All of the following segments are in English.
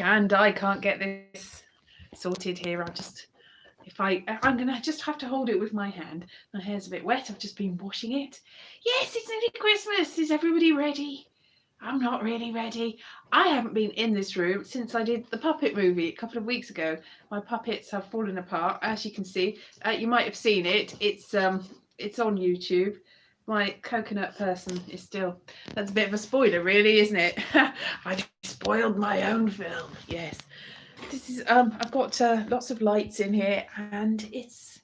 and I can't get this sorted here. I'm gonna just have to hold it with my hand. My hair's a bit wet. I've just been washing it. Yes, it's nearly Christmas. Is everybody ready? I'm not really ready. I haven't been in this room since I did the puppet movie a couple of weeks ago. My puppets have fallen apart, as you can see. You might have seen it. It's on YouTube. My coconut person is still. That's a bit of a spoiler, really, isn't it? I've spoiled my own film. Yes. This is I've got lots of lights in here, and it's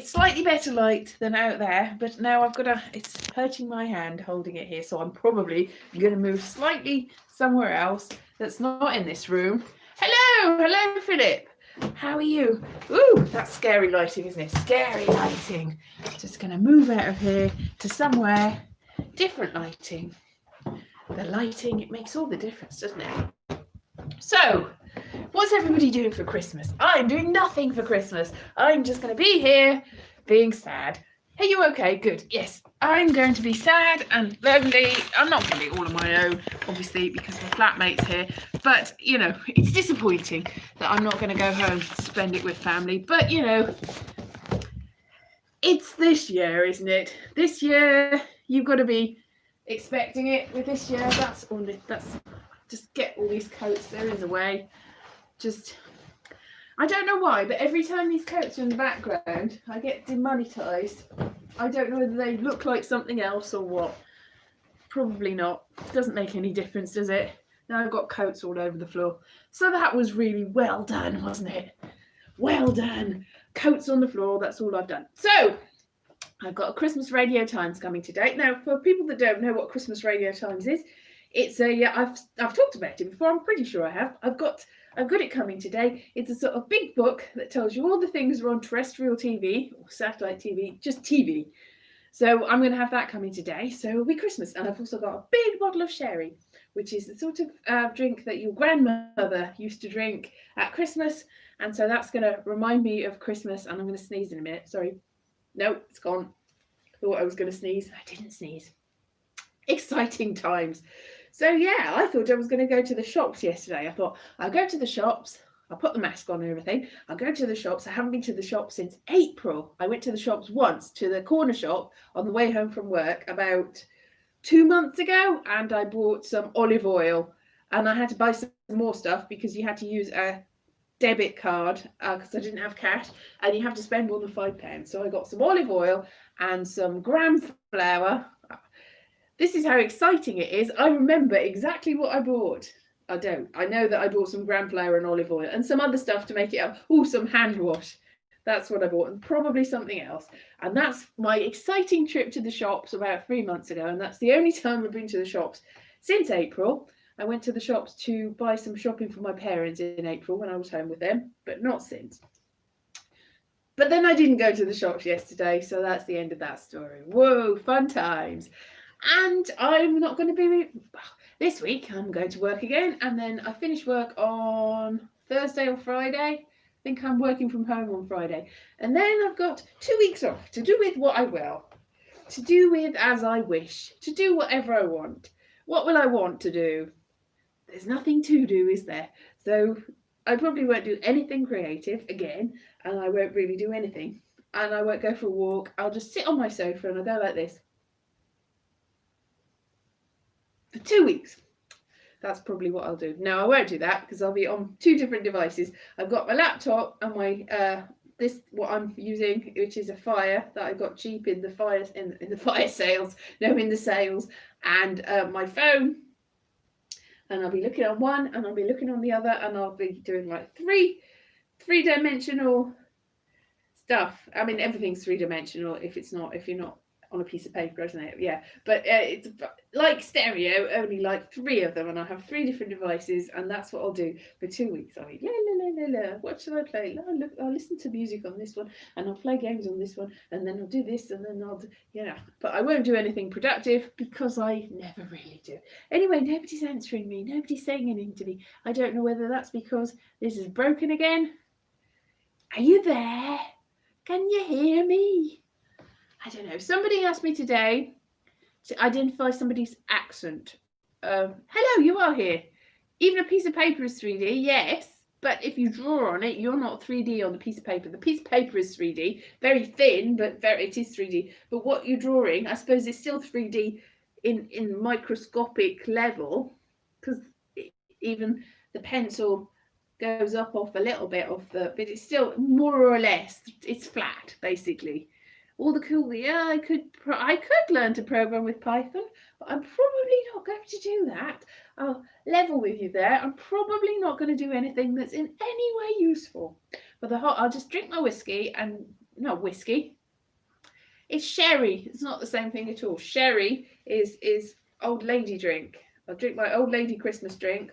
slightly better light than out there, but now it's hurting my hand holding it here, so I'm probably going to move slightly somewhere else that's not in this room. Hello, Philip. How are you? Ooh, that's scary lighting, isn't it? Scary lighting. Just going to move out of here to somewhere different lighting. The lighting, it makes all the difference, doesn't it? So, what's everybody doing for Christmas? I'm doing nothing for Christmas. I'm just going to be here being sad. Are you okay? Good. Yes, I'm going to be sad and lonely. I'm not going to be all on my own, obviously, because my flatmate's here. But, it's disappointing that I'm not going to go home to spend it with family. But, it's this year, isn't it? This year, you've got to be expecting it with this year. Just get all these coats, they're in the way. I don't know why, but every time these coats are in the background, I get demonetized. I don't know whether they look like something else or what. Probably not. Doesn't make any difference, does it? Now I've got coats all over the floor. So that was really well done, wasn't it? Well done. Coats on the floor, that's all I've done. So, I've got a Christmas Radio Times coming today. Now, for people that don't know what Christmas Radio Times is, it's I've talked about it before, I'm pretty sure I have. I've got it coming today. It's a sort of big book that tells you all the things that are on terrestrial TV or satellite TV, just TV. So I'm going to have that coming today. So it'll be Christmas. And I've also got a big bottle of sherry, which is the sort of drink that your grandmother used to drink at Christmas. And so that's going to remind me of Christmas. And I'm going to sneeze in a minute. Sorry. No, it's gone. I thought I was going to sneeze. I didn't sneeze. Exciting times. So yeah, I thought I was going to go to the shops yesterday. I thought I'll go to the shops. I'll put the mask on and everything. I'll go to the shops. I haven't been to the shops since April. I went to the shops once, to the corner shop on the way home from work about 2 months ago, and I bought some olive oil, and I had to buy some more stuff because you had to use a debit card because I didn't have cash, and you have to spend more than £5. So I got some olive oil and some gram flour. This is how exciting it is. I remember exactly what I bought. I don't. I know that I bought some gram flour and olive oil and some other stuff to make it up. Oh, some hand wash. That's what I bought, and probably something else. And that's my exciting trip to the shops about 3 months ago. And that's the only time I've been to the shops since April. I went to the shops to buy some shopping for my parents in April when I was home with them, but not since. But then I didn't go to the shops yesterday, so that's the end of that story. Whoa, fun times. And I'm not going to be this week. I'm going to work again, and then I finish work on Thursday or Friday. I think I'm working from home on Friday, and then I've got 2 weeks off to do with what I will, to do with as I wish, to do whatever I want. What will I want to do? There's nothing to do, is there? So I probably won't do anything creative again, and I won't really do anything, and I won't go for a walk. I'll just sit on my sofa and I'll go like this. For 2 weeks. That's probably what I'll do. No, I won't do that because I'll be on 2 different devices. I've got my laptop and my what I'm using, which is a Fire that I got cheap in the fire sales. No, in the sales, and my phone. And I'll be looking on one, and I'll be looking on the other, and I'll be doing like three-dimensional stuff. I mean, everything's three-dimensional if you're not on a piece of paper, isn't it? Yeah, but it's like stereo, only like 3 of them, and I have 3 different devices, and that's what I'll do for 2 weeks. I'll be la. What should I play? I'll listen to music on this one, and I'll play games on this one, and then I'll do this, and then I'll do, but I won't do anything productive because I never really do. Anyway, nobody's answering me. Nobody's saying anything to me. I don't know whether that's because this is broken again. Are you there? Can you hear me? I don't know. Somebody asked me today to identify somebody's accent. Hello, you are here. even a piece of paper is 3D, yes, but if you draw on it, you're not 3D on the piece of paper. The piece of paper is 3D, very thin, but it is 3D. But what you're drawing, I suppose, is still 3D in microscopic level, because even the pencil goes up off a little bit of but it's still more or less, it's flat, basically. All the cool, yeah, I could learn to program with Python, but I'm probably not going to do that. I'll level with you there. I'm probably not going to do anything that's in any way useful. But I'll just drink my whiskey, and not whiskey. It's sherry. It's not the same thing at all. Sherry is old lady drink. I'll drink my old lady Christmas drink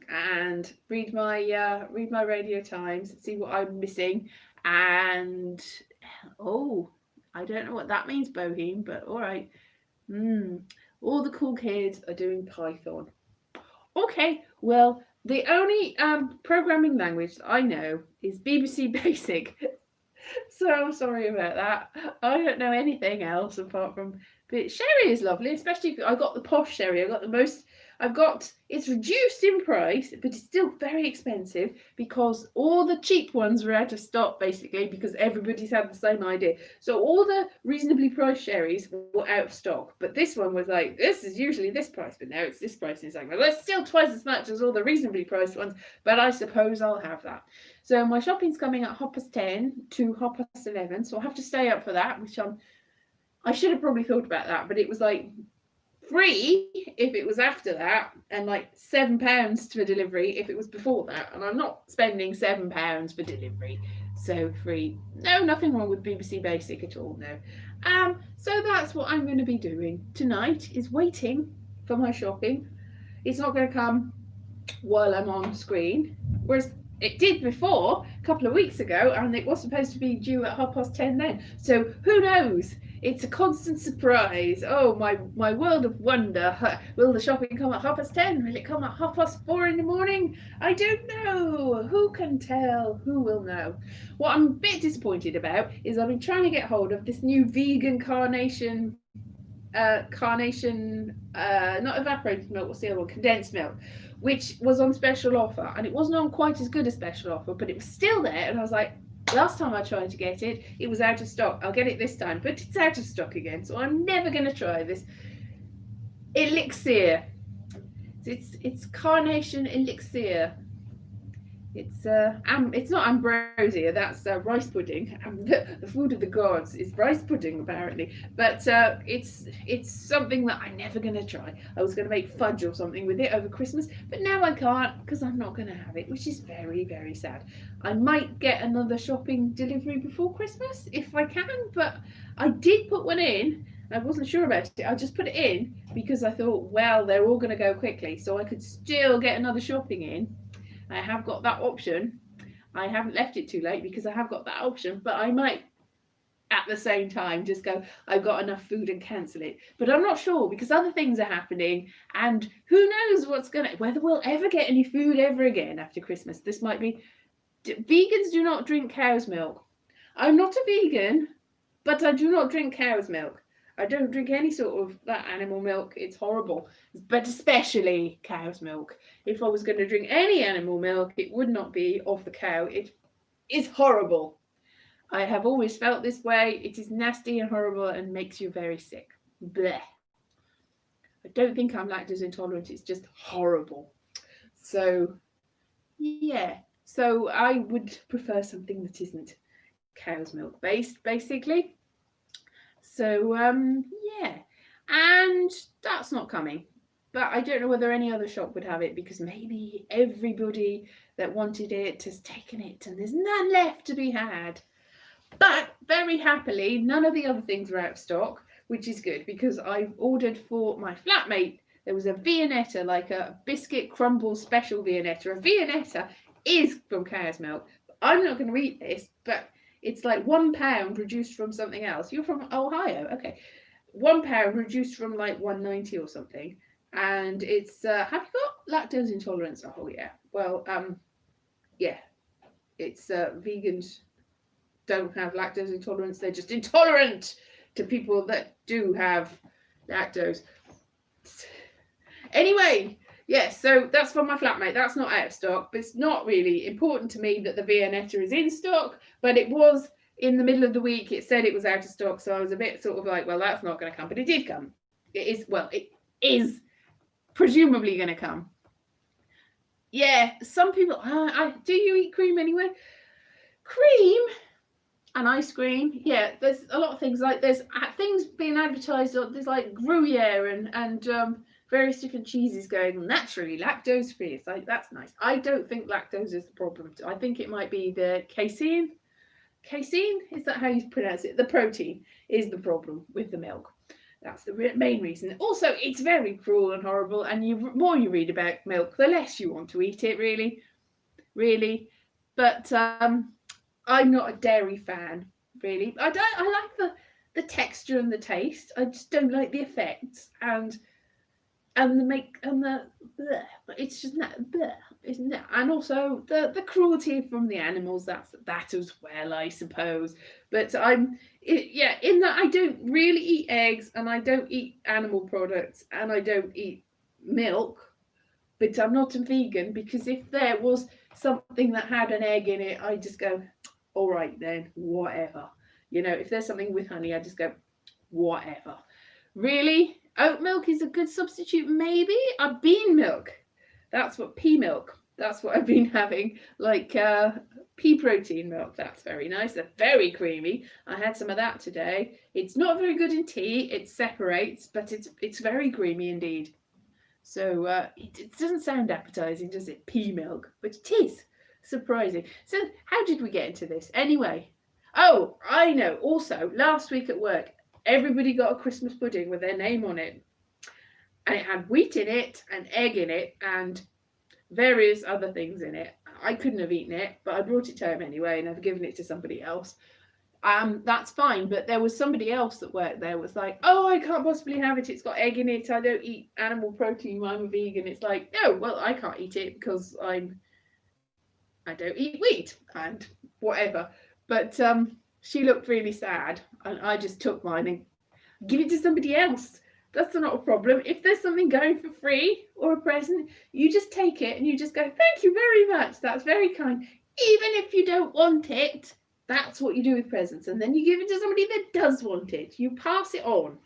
and read my Radio Times, see what I'm missing, and I don't know what that means, Boheme, but all right. All the cool kids are doing Python. Okay, well, the only programming language that I know is BBC Basic. So I'm sorry about that. I don't know anything else apart from. But sherry is lovely, especially if I got the posh sherry. It's reduced in price, but it's still very expensive because all the cheap ones were out of stock, basically, because everybody's had the same idea. So all the reasonably priced sherries were out of stock. But this one was like, this is usually this price, but now it's this price. And it's like, well, it's still twice as much as all the reasonably priced ones, but I suppose I'll have that. So my shopping's coming at 10:30 to 11:30, so I'll have to stay up for that, which I should have probably thought about that, but it was like free if it was after that, and like £7 for delivery if it was before that, and I'm not spending £7 for delivery, so free. No, nothing wrong with BBC Basic at all, no. So that's what I'm going to be doing tonight, is waiting for my shopping. It's not going to come while I'm on screen, whereas it did before, a couple of weeks ago, and it was supposed to be due at 10:30 then. So who knows? It's a constant surprise. Oh, my world of wonder. Will the shopping come at 10:30? Will it come at 4:30 in the morning? I don't know. Who can tell? Who will know? What I'm a bit disappointed about is I've been trying to get hold of this new vegan carnation, not evaporated milk, what's the other one? Condensed milk, which was on special offer, and it wasn't on quite as good a special offer, but it was still there, and I was like, last time I tried to get it, it was out of stock. I'll get it this time, but it's out of stock again, so I'm never going to try this. Elixir. It's carnation elixir. It's not ambrosia, that's rice pudding. The food of the gods is rice pudding, apparently. But it's something that I'm never going to try. I was going to make fudge or something with it over Christmas, but now I can't because I'm not going to have it, which is very, very sad. I might get another shopping delivery before Christmas if I can, but I did put one in. I wasn't sure about it. I just put it in because I thought, well, they're all going to go quickly, so I could still get another shopping in. I have got that option. I haven't left it too late because I have got that option, but I might at the same time just go, I've got enough food, and cancel it. But I'm not sure because other things are happening, and who knows whether we'll ever get any food ever again after Christmas. This might be. Vegans do not drink cow's milk. I'm not a vegan, but I do not drink cow's milk. I don't drink any sort of that animal milk. It's horrible, but especially cow's milk. If I was going to drink any animal milk, it would not be of the cow. It is horrible. I have always felt this way. It is nasty and horrible and makes you very sick. Blech. I don't think I'm lactose intolerant. It's just horrible. So, yeah. So I would prefer something that isn't cow's milk based, basically. So, yeah, and that's not coming. But I don't know whether any other shop would have it because maybe everybody that wanted it has taken it and there's none left to be had. But very happily, none of the other things are out of stock, which is good because I've ordered for my flatmate. There was a Viennetta, like a biscuit crumble special Viennetta. A Viennetta is from cow's milk. I'm not going to eat this, but it's like £1 reduced from something else. You're from Ohio, okay? £1 reduced from like 1.90 or something, and it's. Have you got lactose intolerance? Oh yeah. Well, yeah. It's vegans don't have lactose intolerance. They're just intolerant to people that do have lactose. Anyway, Yes, so that's from my flatmate. That's not out of stock, but it's not really important to me that the Viennetta is in stock. But it was in the middle of the week. It said it was out of stock, so I was a bit sort of like, well, that's not going to come. But it did come. It is presumably going to come. Yeah, some people. Do you eat cream anyway? Cream and ice cream. Yeah, there's a lot of things like there's things being advertised. There's like Gruyere and various different cheeses going naturally lactose free. It's like that's nice. I don't think lactose is the problem. I think it might be the casein. Casein, is that how you pronounce it? The protein is the problem with the milk. That's the main reason. Also, it's very cruel and horrible, and more you read about milk, the less you want to eat it, really. But I'm not a dairy fan, really. I like the texture and the taste. I just don't like the effects and bleh. It's just not bleh. Isn't it? And also the cruelty from the animals. That as well, I suppose. But in that I don't really eat eggs, and I don't eat animal products, and I don't eat milk. But I'm not a vegan, because if there was something that had an egg in it, I just go, all right then, whatever. If there's something with honey, I just go, whatever. Really? Oat milk is a good substitute, maybe? Bean milk. That's what pea milk. That's what I've been having, like pea protein milk. That's very nice. They're very creamy. I had some of that today. It's not very good in tea. It separates, but it's very creamy indeed. So it doesn't sound appetizing, does it? Pea milk, but it is surprising. So how did we get into this? Anyway, oh, I know. Also, last week at work, everybody got a Christmas pudding with their name on it. And it had wheat in it, and egg in it, and various other things in it. I couldn't have eaten it, but I brought it home anyway, and I've given it to somebody else. That's fine, but there was somebody else that worked there was like, oh, I can't possibly have it. It's got egg in it. I don't eat animal protein. I'm a vegan. It's like, no, well, I can't eat it because I don't eat wheat and whatever. But she looked really sad, and I just took mine and give it to somebody else. That's not a problem. If there's something going for free or a present, you just take it and you just go, thank you very much. That's very kind. Even if you don't want it, that's what you do with presents. And then you give it to somebody that does want it. You pass it on.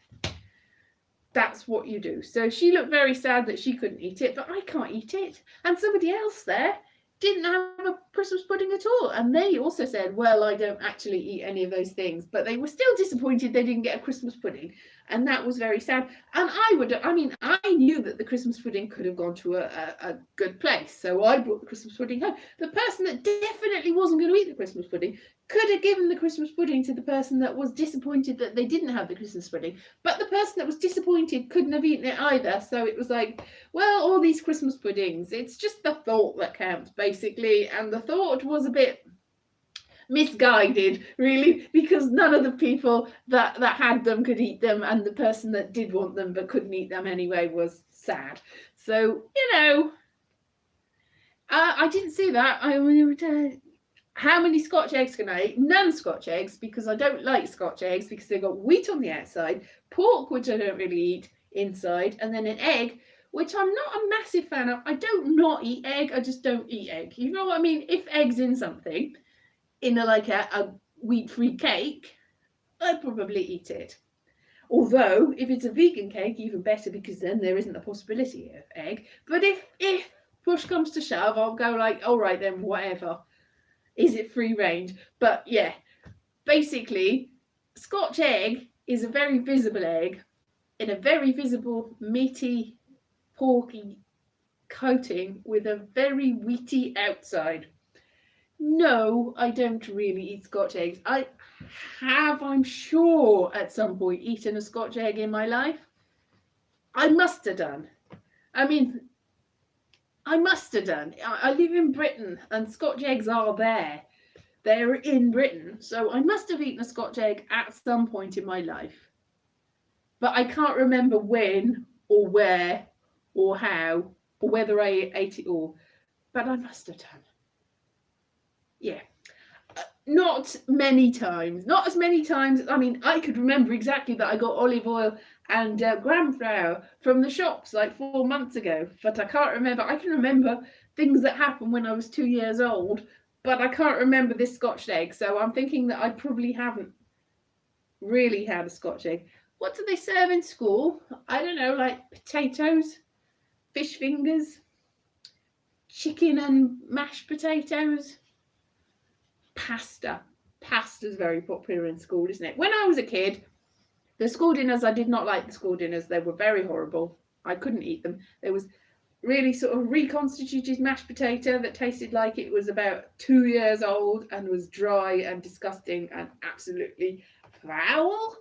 That's what you do. So she looked very sad that she couldn't eat it, but I can't eat it. And somebody else there didn't have a Christmas pudding at all. And they also said, well, I don't actually eat any of those things. But they were still disappointed they didn't get a Christmas pudding. And that was very sad. And I knew that the Christmas pudding could have gone to a good place. So I brought the Christmas pudding home. The person that definitely wasn't going to eat the Christmas pudding could have given the Christmas pudding to the person that was disappointed that they didn't have the Christmas pudding. But the person that was disappointed couldn't have eaten it either. So it was like, well, all these Christmas puddings, it's just the thought that counts, basically. And the thought was a bit misguided, really, because none of the people that had them could eat them, and the person that did want them but couldn't eat them anyway was sad. So, I didn't see that. How many Scotch eggs can I eat? None Scotch eggs, because I don't like Scotch eggs, because they've got wheat on the outside, pork, which I don't really eat, inside, and then an egg, which I'm not a massive fan of. I don't not eat egg, I just don't eat egg. You know what I mean? If egg's in something, in a wheat-free cake, I'd probably eat it. Although, if it's a vegan cake, even better, because then there isn't the possibility of egg. But if push comes to shove, I'll go like, all right then, whatever. Is it free range? But yeah, basically, Scotch egg is a very visible egg in a very visible, meaty, porky coating with a very wheaty outside. No, I don't really eat Scotch eggs. I have, I'm sure, at some point eaten a Scotch egg in my life. I must have done. I must have done. I live in Britain, and Scotch eggs are there. They're in Britain, so I must have eaten a Scotch egg at some point in my life. But I can't remember when or where or how or whether I ate it all. But I must have done. Yeah. Not many times. Not as many times. I could remember exactly that I got olive oil and gram flour from the shops like 4 months ago. But I can't remember. I can remember things that happened when I was 2 years old, but I can't remember this Scotch egg. So I'm thinking that I probably haven't really had a Scotch egg. What do they serve in school? I don't know, like potatoes, fish fingers, chicken and mashed potatoes, pasta. Pasta's very popular in school, isn't it? When I was a kid, the school dinners, I did not like the school dinners. They were very horrible. I couldn't eat them. There was really sort of reconstituted mashed potato that tasted like it was about 2 years old and was dry and disgusting and absolutely foul.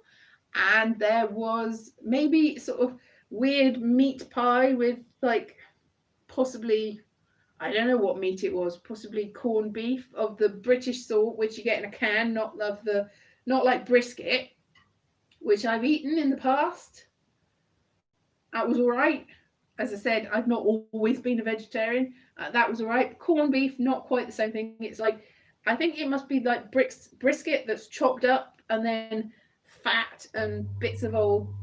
And there was maybe sort of weird meat pie with like possibly, I don't know what meat it was, possibly corned beef of the British sort, which you get in a can, not like brisket, which I've eaten in the past. That was all right. As I said, I've not always been a vegetarian. That was all right. Corned beef, not quite the same thing. It's like, I think it must be like brisket that's chopped up and then fat and bits of old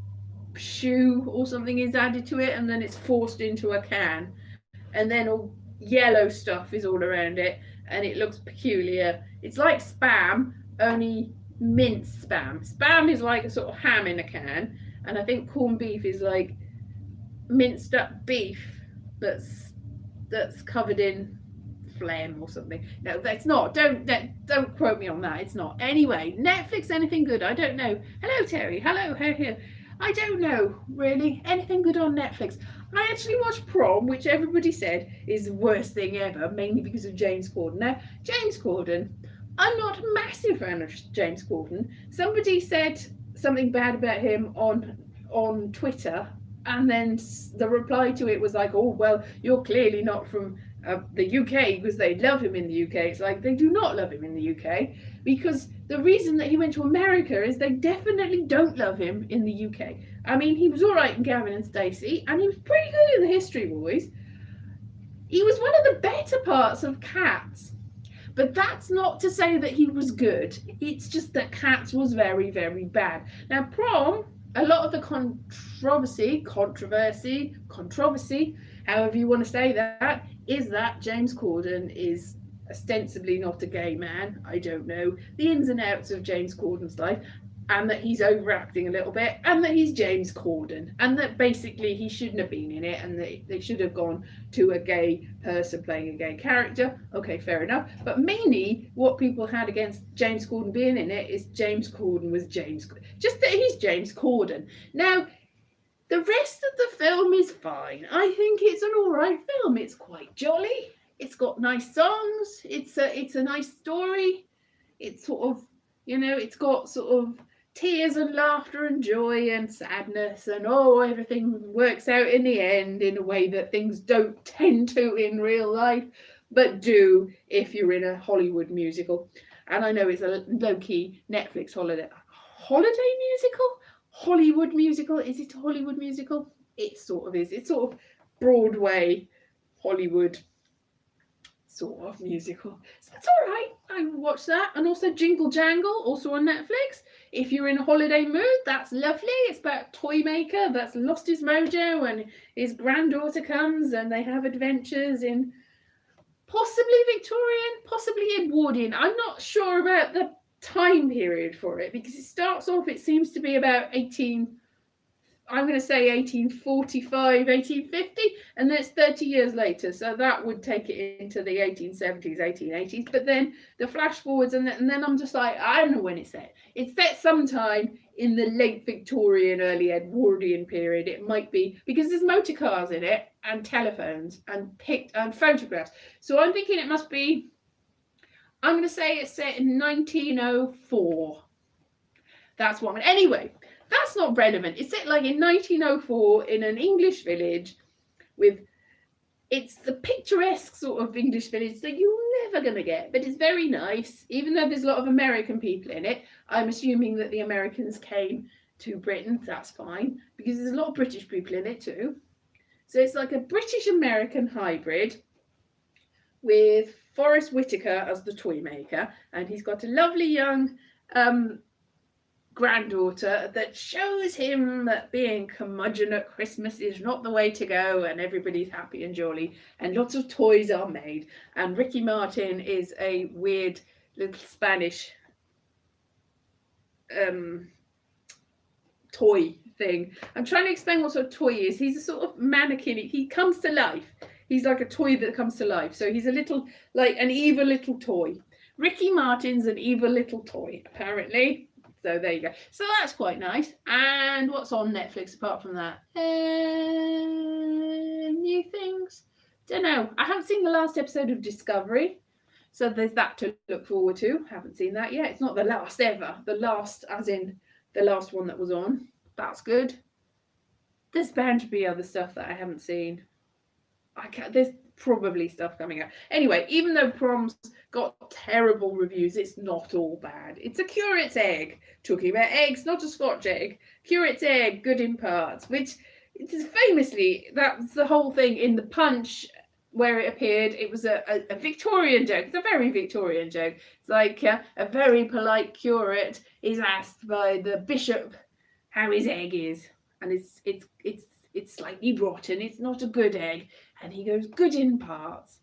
shoe or something is added to it, and then it's forced into a can, and then all yellow stuff is all around it, and it looks peculiar. It's like spam, only minced spam. Spam is like a sort of ham in a can, and I think corned beef is like minced up beef that's covered in phlegm or something. No, that's not. Don't quote me on that. It's not. Anyway, Netflix, anything good? I don't know. Hello, Terry. Hello, here. I don't know really anything good on Netflix. I actually watched Prom, which everybody said is the worst thing ever, mainly because of James Corden. Now, James Corden, I'm not a massive fan of James Corden. Somebody said something bad about him on Twitter, and then the reply to it was like, oh, well, you're clearly not from the UK, because they love him in the UK. It's like, they do not love him in the UK, because the reason that he went to America is they definitely don't love him in the UK. I mean, he was all right in Gavin and Stacey, and he was pretty good in the History Boys. He was one of the better parts of Cats. But that's not to say that he was good. It's just that Cats was very, very bad. Now, Prom, a lot of the controversy, however you want to say that, is that James Corden is ostensibly not a gay man. I don't know the ins and outs of James Corden's life, and that he's overacting a little bit, and that he's James Corden, and that basically he shouldn't have been in it, and they should have gone to a gay person playing a gay character. Okay, fair enough. But mainly what people had against James Corden being in it is James Corden was just that he's James Corden. Now, the rest of the film is fine. I think it's an all right film. It's quite jolly. It's got nice songs. It's a nice story. It's sort of, it's got sort of tears and laughter and joy and sadness, and everything works out in the end in a way that things don't tend to in real life, but do if you're in a Hollywood musical. And I know it's a low-key Netflix holiday musical? Hollywood musical? Is it a Hollywood musical? It sort of is. It's sort of Broadway, Hollywood sort of musical. So that's all right. I watched that. And also Jingle Jangle, also on Netflix. If you're in a holiday mood, that's lovely. It's about a toy maker that's lost his mojo, and his granddaughter comes and they have adventures in possibly Victorian, possibly Edwardian. I'm not sure about the time period for it, because it starts off, it seems to be about 1845, 1850, and then it's 30 years later, so that would take it into the 1870s, 1880s. But then the flash forwards, and then I'm just like, I don't know when it's set. It's set sometime in the late Victorian, early Edwardian period. It might be, because there's motor cars in it, and telephones, and photographs. So I'm thinking it must be, I'm going to say it's set in 1904. That's what anyway, that's not relevant. It's set like in 1904 in an English village it's the picturesque sort of English village that you're never going to get, but it's very nice, even though there's a lot of American people in it. I'm assuming that the Americans came to Britain. That's fine, because there's a lot of British people in it too. So it's like a British-American hybrid with Forrest Whitaker as the toy maker, and he's got a lovely young granddaughter that shows him that being curmudgeon at Christmas is not the way to go, and everybody's happy and jolly and lots of toys are made, and Ricky Martin is a weird little Spanish toy thing. I'm trying to explain what sort of toy he is. He's a sort of mannequin. He comes to life. He's like a toy that comes to life. So he's a little, like an evil little toy. Ricky Martin's an evil little toy, apparently. So there you go. So that's quite nice. And what's on Netflix apart from that? New things? Don't know. I haven't seen the last episode of Discovery. So there's that to look forward to. Haven't seen that yet. It's not the last ever. The last as in the last one that was on. That's good. There's bound to be other stuff that I haven't seen. There's probably stuff coming out. Anyway, even though Prom's got terrible reviews, it's not all bad. It's a curate's egg. Talking about eggs, not a Scotch egg. Curate's egg, good in parts. Which is famously, that's the whole thing in the Punch where it appeared. It was a Victorian joke. It's a very Victorian joke. It's like a very polite curate is asked by the bishop how his egg is, and it's slightly rotten. It's not a good egg, and he goes, good in parts,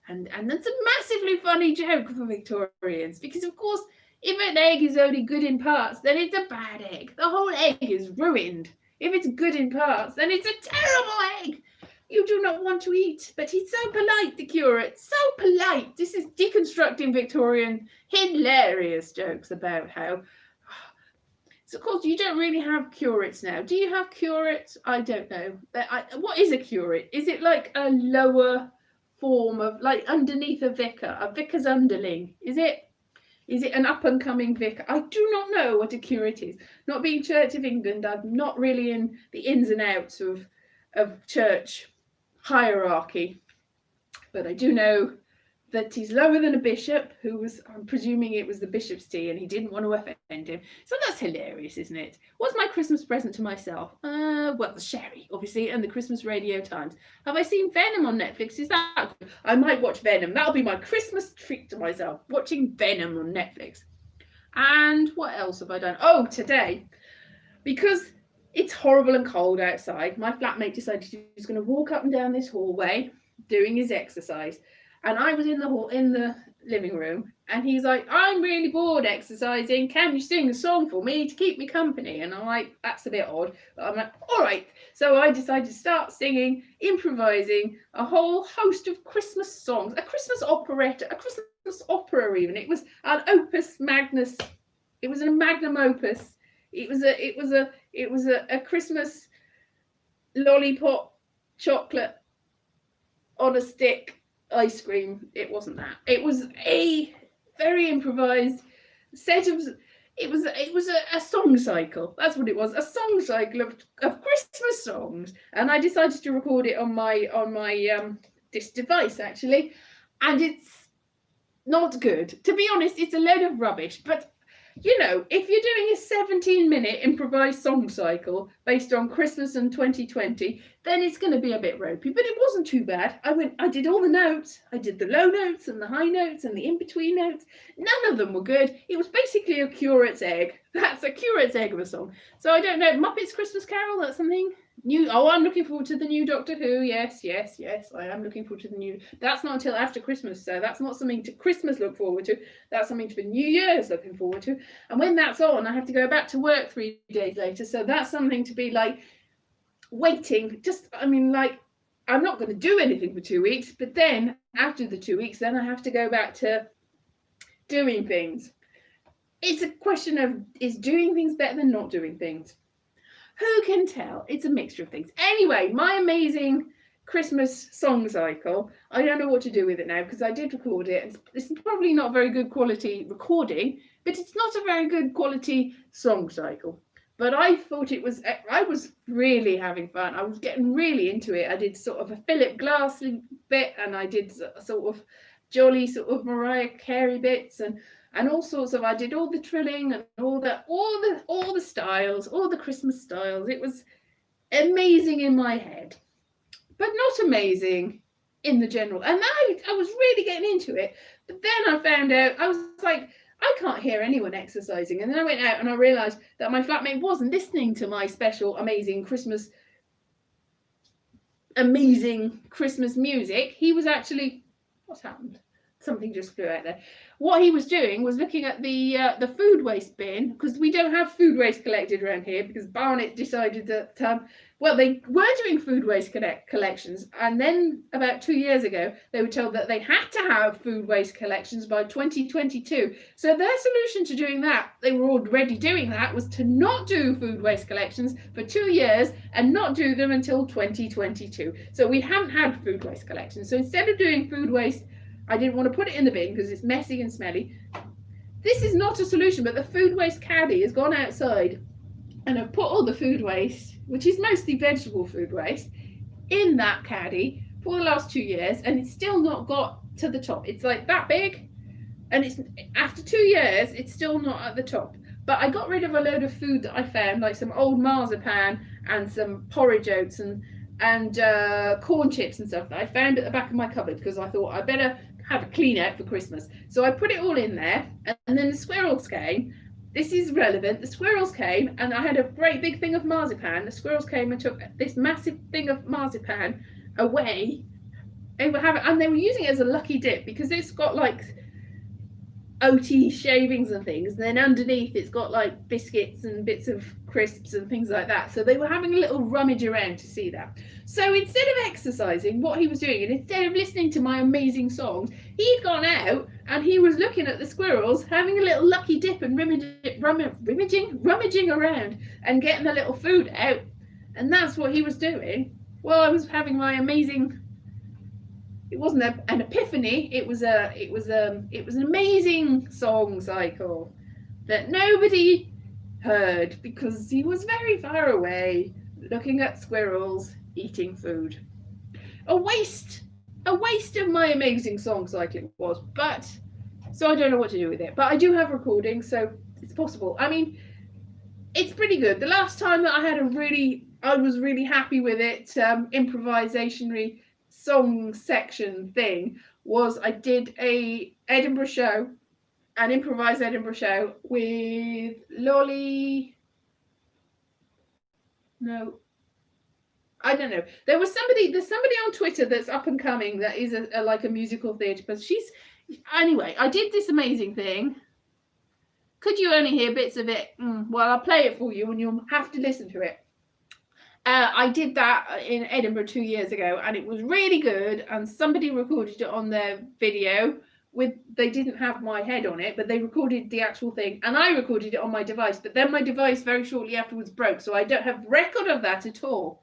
and that's a massively funny joke for Victorians, because of course if an egg is only good in parts, then it's a bad egg. The whole egg is ruined. If it's good in parts, then it's a terrible egg you do not want to eat. But he's so polite, the curate, so polite. This is deconstructing Victorian hilarious jokes about how. So, of course, you don't really have curates now. Do you have curates? I don't know. What is a curate? Is it like a lower form of, like, underneath a vicar's underling? Is it an up-and-coming vicar? I do not know what a curate is. Not being Church of England, I'm not really in the ins and outs of church hierarchy. But I do know that he's lower than a bishop, who was, I'm presuming it was the bishop's tea, and he didn't want to offend him. So that's hilarious, isn't it? What's my Christmas present to myself? Well, the sherry, obviously, and the Christmas Radio Times. Have I seen Venom on Netflix? Is that good? I might watch Venom. That'll be my Christmas treat to myself, watching Venom on Netflix. And what else have I done? Oh, today, because it's horrible and cold outside, my flatmate decided he was going to walk up and down this hallway doing his exercise. And I was in the living room, and he's like, I'm really bored exercising. Can you sing a song for me to keep me company? And I'm like, that's a bit odd. But I'm like, all right. So I decided to start singing, improvising a whole host of Christmas songs, a Christmas operetta, a Christmas opera even. It was an opus magnus. It was a magnum opus. It was a Christmas lollipop chocolate on a stick ice cream. It wasn't that. It was a very improvised set of. It was a song cycle. That's what it was. A song cycle of Christmas songs, and I decided to record it on my this device actually, and it's not good. To be honest, it's a load of rubbish. But you know, if you're doing a 17-minute improvised song cycle based on Christmas and 2020, then it's going to be a bit ropey. But it wasn't too bad. I did all the notes. I did the low notes and the high notes and the in-between notes. None of them were good. It was basically a curate's egg. That's a curate's egg of a song. So I don't know. Muppets Christmas Carol, that's something new. Oh, I'm looking forward to the new Doctor Who. Yes, I am looking forward to the new. That's not until after Christmas, so that's not something to Christmas look forward to. That's something for New Year's looking forward to. And when that's on, I have to go back to work 3 days later. So that's something to be like waiting. I'm not going to do anything for 2 weeks, but then after the 2 weeks, then I have to go back to doing things. It's a question of, is doing things better than not doing things? Who can tell? It's a mixture of things. Anyway, my amazing Christmas song cycle. I don't know what to do with it now because I did record it. It's probably not very good quality recording, but it's not a very good quality song cycle. But I thought I was really having fun. I was getting really into it. I did sort of a Philip Glass bit, and I did sort of jolly sort of Mariah Carey bits, and all sorts of. I did all the trilling and all the styles, all the Christmas styles. It was amazing in my head, but not amazing in the general. And I was really getting into it. But then I found out, I was like, I I can't hear anyone exercising. And then I went out and I realised that my flatmate wasn't listening to my special, amazing Christmas music. He was actually, what's happened? Something just flew out there. What he was doing was looking at the food waste bin, because we don't have food waste collected around here, because Barnet decided that they were doing food waste collections, and then about 2 years ago they were told that they had to have food waste collections by 2022. So their solution to doing that, they were already doing that, was to not do food waste collections for 2 years and not do them until 2022. So we haven't had food waste collections. So instead of doing food waste, I didn't want to put it in the bin because it's messy and smelly. This is not a solution, but the food waste caddy has gone outside and have put all the food waste, which is mostly vegetable food waste, in that caddy for the last 2 years, and it's still not got to the top. It's like that big, and it's after 2 years, it's still not at the top. But I got rid of a load of food that I found, like some old marzipan and some porridge oats and corn chips and stuff that I found at the back of my cupboard, because I thought I better have a clean out for Christmas. So I put it all in there, and then the squirrels came. This is relevant. The squirrels came, and I had a great big thing of marzipan. The squirrels came and took this massive thing of marzipan away. They were using it as a lucky dip, because it's got like oaty shavings and things, and then underneath it's got like biscuits and bits of crisps and things like that. So they were having a little rummage around to see that. So instead of exercising, what he was doing, and instead of listening to my amazing songs, he'd gone out and he was looking at the squirrels, having a little lucky dip and rummaging around and getting the little food out. And that's what he was doing while I was having my amazing, it wasn't an epiphany, it was an amazing song cycle that nobody heard because he was very far away looking at squirrels eating food. A waste of my amazing song cycle it was, but so I don't know what to do with it. But I do have recordings, so it's possible. I mean, it's pretty good. The last time that I was really happy with it, improvisationary song section thing, was I did an improvised Edinburgh show with Lolly. No, I don't know. There's somebody on Twitter that's up and coming that is like a musical theatre, but anyway, I did this amazing thing. Could you only hear bits of it? Well, I'll play it for you and you'll have to listen to it. I did that in Edinburgh 2 years ago, and it was really good, and somebody recorded it on their video. They didn't have my head on it, but they recorded the actual thing, and I recorded it on my device, but then my device very shortly afterwards broke, so I don't have record of that at all.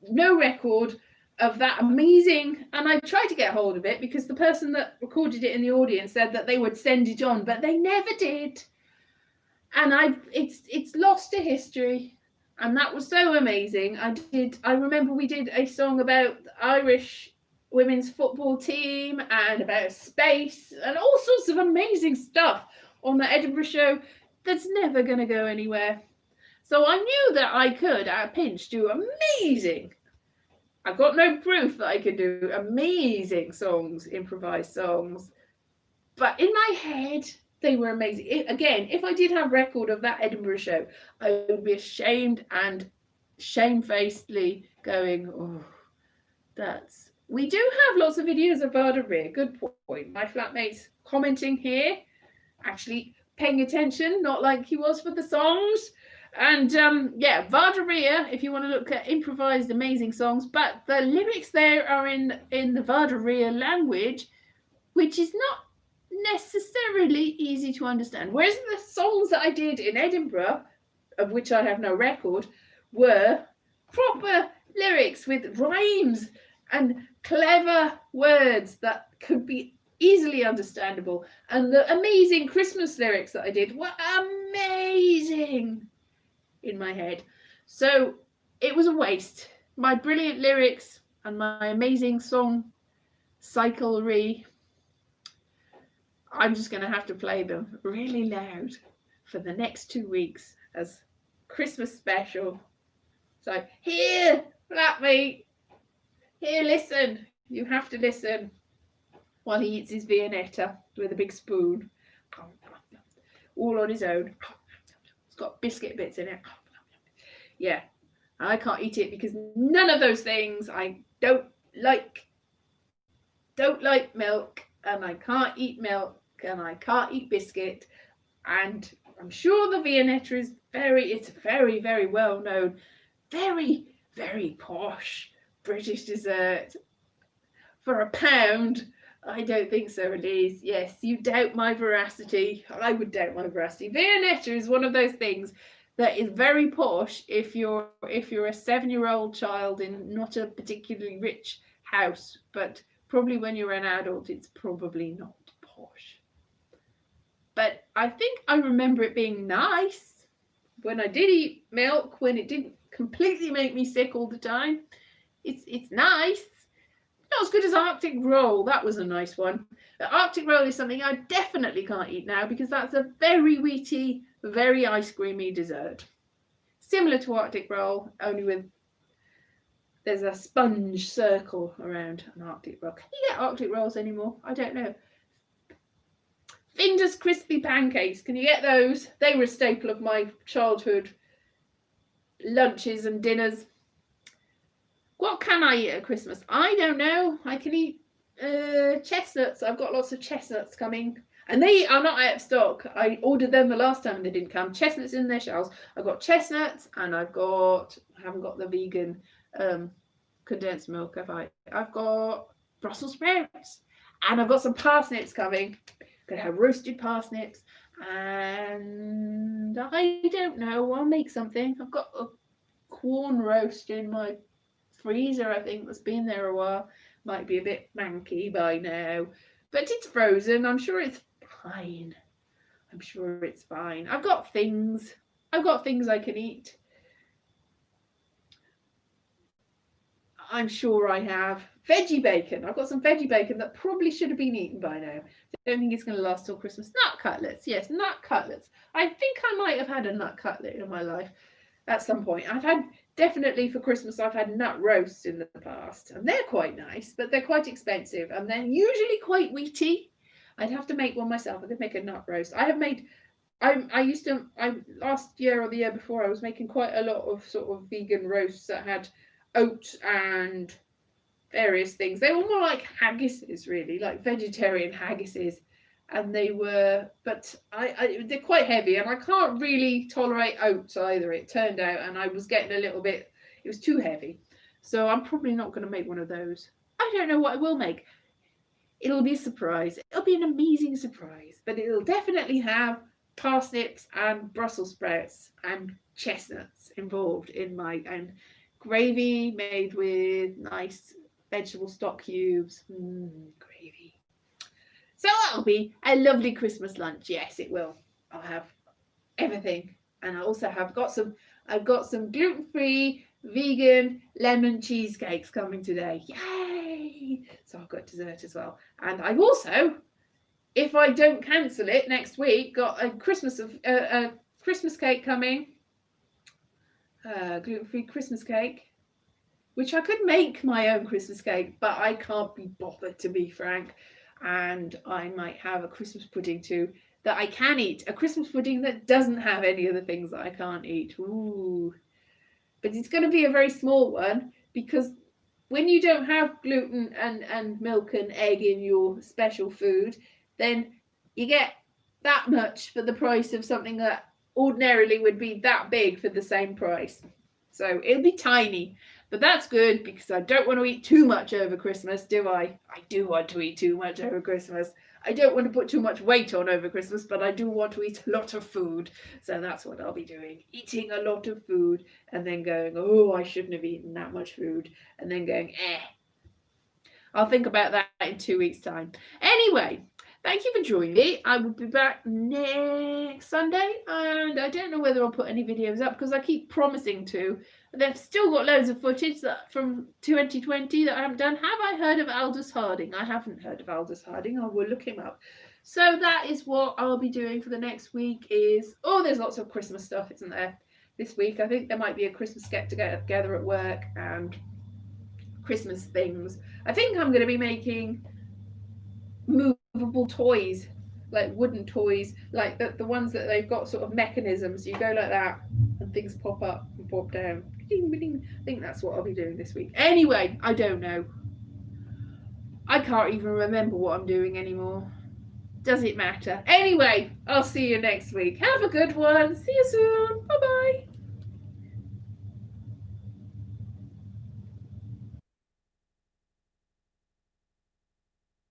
No record of that amazing, and I tried to get hold of it because the person that recorded it in the audience said that they would send it on, but they never did, and it's lost to history. And that was so amazing. I remember we did a song about the Irish women's football team and about space and all sorts of amazing stuff on the Edinburgh show that's never going to go anywhere. So I knew that I could, at a pinch, do amazing. I've got no proof that I could do amazing songs, improvised songs. But in my head, they were amazing. If I did have record of that Edinburgh show, I would be ashamed and shamefacedly going, oh, that's... We do have lots of videos of Varda Ria. Good point. My flatmate's commenting here, actually paying attention, not like he was for the songs. And Varda Ria, if you want to look at improvised amazing songs, but the lyrics there are in the Varda Ria language, which is not necessarily easy to understand. Whereas the songs that I did in Edinburgh, of which I have no record, were proper lyrics with rhymes and clever words that could be easily understandable. And the amazing Christmas lyrics that I did were amazing in my head. So it was a waste. My brilliant lyrics and my amazing song cyclery, I'm just going to have to play them really loud for the next 2 weeks as Christmas special. So here, flatmate, here, listen. You have to listen. while he eats his Viennetta with a big spoon, all on his own. It's got biscuit bits in it. Yeah, I can't eat it because none of those things. I don't like milk, and I can't eat milk, and I can't eat biscuit, and I'm sure the Viennetta is it's very, very well known, very, very posh British dessert. For £1, I don't think so, Elise. Yes, you doubt my veracity. I would doubt my veracity. Viennetta is one of those things that is very posh if you're a 7-year-old child in not a particularly rich house, but probably when you're an adult, it's probably not posh. But I think I remember it being nice when I did eat milk, when it didn't completely make me sick all the time. It's nice. Not as good as Arctic roll. That was a nice one. The Arctic roll is something I definitely can't eat now because that's a very wheaty, very ice creamy dessert. Similar to Arctic roll, only with there's a sponge circle around an Arctic roll. Can you get Arctic rolls anymore? I don't know. Finder's crispy pancakes. Can you get those? They were a staple of my childhood lunches and dinners. What can I eat at Christmas? I don't know. I can eat chestnuts. I've got lots of chestnuts coming. And they are not out of stock. I ordered them the last time and they didn't come. Chestnuts in their shells. I've got chestnuts and I haven't got the vegan condensed milk, have I? I've got Brussels sprouts. And I've got some parsnips coming. I'm going to have roasted parsnips. And I don't know. I'll make something. I've got a corn roast in my freezer, I think, that's been there a while. Might be a bit manky by now, but it's frozen. I'm sure it's fine. I've got things I can eat. I'm sure I have veggie bacon. I've got some veggie bacon that probably should have been eaten by now. I don't think it's going to last till Christmas. Nut cutlets. Yes, nut cutlets. I think I might have had a nut cutlet in my life at some point. Definitely for Christmas, I've had nut roasts in the past, and they're quite nice, but they're quite expensive, and they're usually quite wheaty. I'd have to make one myself. I could make a nut roast. Last year or the year before, I was making quite a lot of sort of vegan roasts that had oats and various things. They were more like haggises, really, like vegetarian haggises. And they were, but they're quite heavy, and I can't really tolerate oats either, it turned out, and I was getting a little bit, it was too heavy. So I'm probably not going to make one of those. I don't know what I will make. It'll be a surprise. It'll be an amazing surprise, but it'll definitely have parsnips and Brussels sprouts and chestnuts involved in and gravy made with nice vegetable stock cubes. Gravy. So that'll be a lovely Christmas lunch. Yes, it will. I'll have everything. And I also I've got some gluten-free vegan lemon cheesecakes coming today. Yay! So I've got dessert as well. And I've also, if I don't cancel it next week, got a Christmas cake coming. Gluten-free Christmas cake. Which I could make my own Christmas cake, but I can't be bothered, to be frank. And I might have a Christmas pudding too that I can eat. A Christmas pudding that doesn't have any of the things that I can't eat. Ooh. But it's going to be a very small one, because when you don't have gluten and milk and egg in your special food, then you get that much for the price of something that ordinarily would be that big for the same price. So it'll be tiny. But that's good, because I don't want to eat too much over Christmas, do I? I do want to eat too much over Christmas. I don't want to put too much weight on over Christmas, but I do want to eat a lot of food. So that's what I'll be doing. Eating a lot of food and then going, oh, I shouldn't have eaten that much food. And then going, I'll think about that in 2 weeks' time. Anyway, thank you for joining me. I will be back next Sunday, and I don't know whether I'll put any videos up because I keep promising to. They've still got loads of footage from 2020 that I haven't done. Have I heard of Aldous Harding? I haven't heard of Aldous Harding. I will look him up. So that is what I'll be doing for the next week. There's lots of Christmas stuff, isn't there? This week, I think there might be a Christmas get together at work and Christmas things. I think I'm going to be making movable toys, like wooden toys, like the ones that they've got sort of mechanisms. You go like that and things pop up and pop down. Ding, ding. I think that's what I'll be doing this week. Anyway, I don't know. I can't even remember what I'm doing anymore. Does it matter? Anyway, I'll see you next week. Have a good one. See you soon. Bye bye.